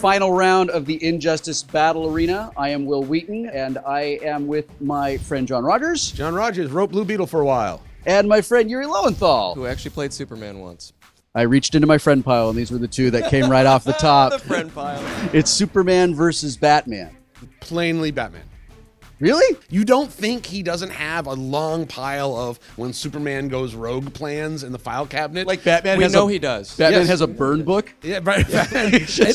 final round of the Injustice Battle Arena. I am Wil Wheaton, and I am with my friend John Rogers. John Rogers wrote Blue Beetle for a while. And my friend Yuri Lowenthal. Who actually played Superman once. I reached into my friend pile, and these were the two that came right off the top. The friend pile. It's Superman versus Batman. Plainly Batman. Really? You don't think he doesn't have a long pile of when Superman goes rogue plans in the file cabinet? Like Batman We has know he does. Batman Yes. has a burn book? Yeah, right.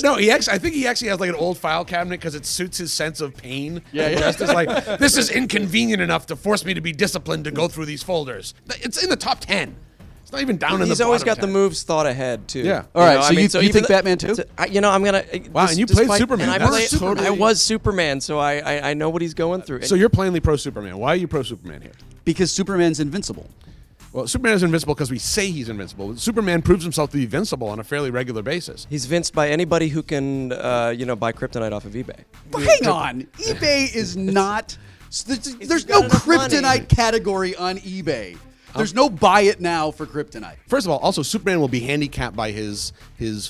No, I think he actually has like an old file cabinet because it suits his sense of pain. Yeah. Just as like, this is inconvenient enough to force me to be disciplined to go through these folders. It's in the top 10. It's not even down in the bottom. He's always got 10. the moves thought ahead, too. Yeah. All right, so you think Batman too? I'm going to... Wow, and you played Superman. And That's I was Superman, so I know what he's going through. So you're plainly pro-Superman. Why are you pro-Superman here? Because Superman's invincible. Well, Superman is invincible because we say he's invincible. Superman proves himself to be invincible on a fairly regular basis. He's vinced by anybody who can, buy kryptonite off of eBay. Well, hang on. eBay is not... There's no got enough kryptonite money. category on eBay. There's no buy it now for kryptonite. First of all, also Superman will be handicapped by his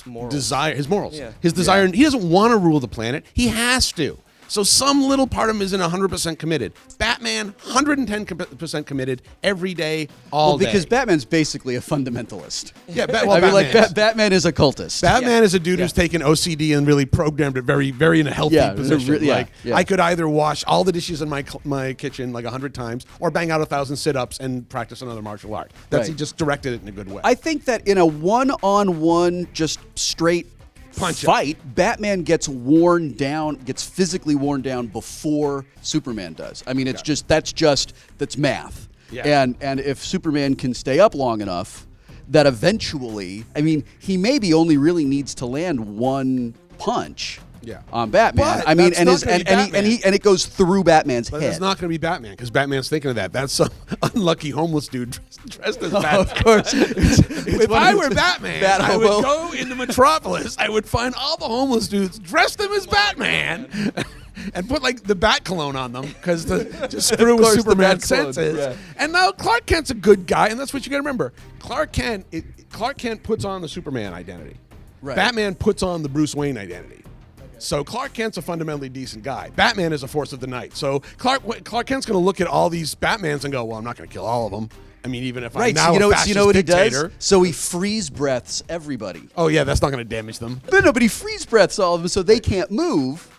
Morals. desire, his morals, Yeah. his desire. He doesn't want to rule the planet. He has to. So some little part of him isn't 100% committed. Batman, 110% committed every day, all day. Because Batman's basically a fundamentalist. Yeah, Batman is a cultist. Batman is a dude who's taken OCD and really programmed it very, very in a healthy position. I could either wash all the dishes in my kitchen like 100 times or bang out 1,000 sit-ups and practice another martial art. He just directed it in a good way. I think that in a one-on-one, just straight fight, Batman gets physically worn down before Superman does. I mean, that's math. Yeah. And if Superman can stay up long enough, that eventually, I mean, he maybe only really needs to land one punch. On Batman. But I mean, that's and not gonna be Batman. it goes through Batman's But head. it's not going to be Batman because Batman's thinking of that. That's some unlucky homeless dude dressed as Batman. Of course. If I were Batman, I would Bat-hobo. go into Metropolis. I would find all the homeless dudes, dress them as Batman, and put like the bat cologne on them because just screw with course, the Superman's bat cologne, senses. yeah. And now Clark Kent's a good guy, and that's what you got to remember. Clark Kent puts on the Superman identity. Right. Batman puts on the Bruce Wayne identity. So Clark Kent's a fundamentally decent guy. Batman is a force of the night. So Clark Kent's going to look at all these Batmans and go, well, I'm not going to kill all of them. I mean, even if I'm now a fascist what he dictator. does? So he freeze breaths everybody. Oh, yeah, that's not going to damage them. But he freeze breaths all of them so they can't move.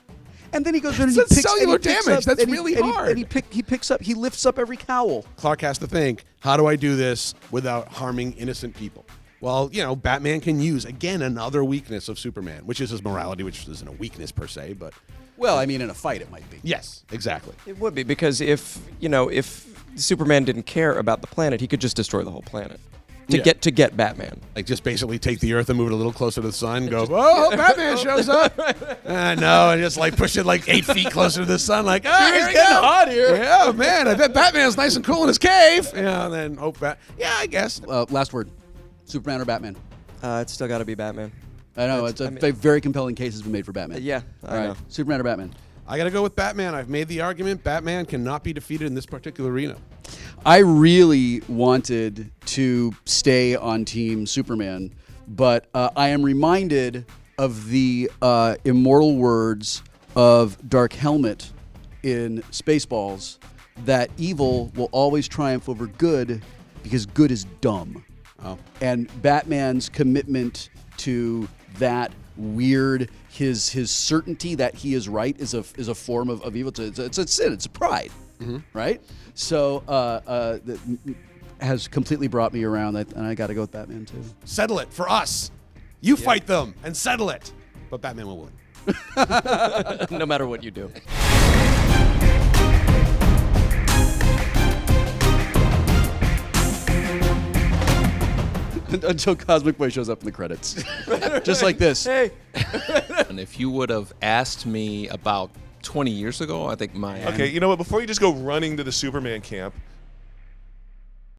And then he goes in and he That's picks cellular and he picks damage. up, That's and he- really and he- hard. And he lifts up every cowl. Clark has to think, how do I do this without harming innocent people? Well, Batman can use, again, another weakness of Superman, which is his morality, which isn't a weakness per se, but... Well, I mean, in a fight it might be. Yes, exactly. It would be, because if Superman didn't care about the planet, he could just destroy the whole planet to get Batman. Like, just basically take the Earth and move it a little closer to the sun, go, oh, Batman shows up. No, and just, like, push it, 8 feet closer to the sun, like, oh, here we go. hot here. Yeah, man, I bet Batman's nice and cool in his cave. And then hope I guess. Last word. Superman or Batman? It's still got to be Batman. I know. A very compelling case has been made for Batman. Yeah, All right. know. Superman or Batman? I got to go with Batman. I've made the argument. Batman cannot be defeated in this particular arena. I really wanted to stay on Team Superman, but I am reminded of the immortal words of Dark Helmet in Spaceballs that evil will always triumph over good because good is dumb. Oh. And Batman's commitment to that weird, his certainty that he is right is a form of evil. It's a sin. It's a pride, right? So has completely brought me around, and I got to go with Batman too. Settle it for us. You fight them and settle it. But Batman will win. No matter what you do. Until Cosmic Boy shows up in the credits. Just like this. Hey. And if you would have asked me about 20 years ago, I think my... Okay, you know what? Before you just go running to the Superman camp,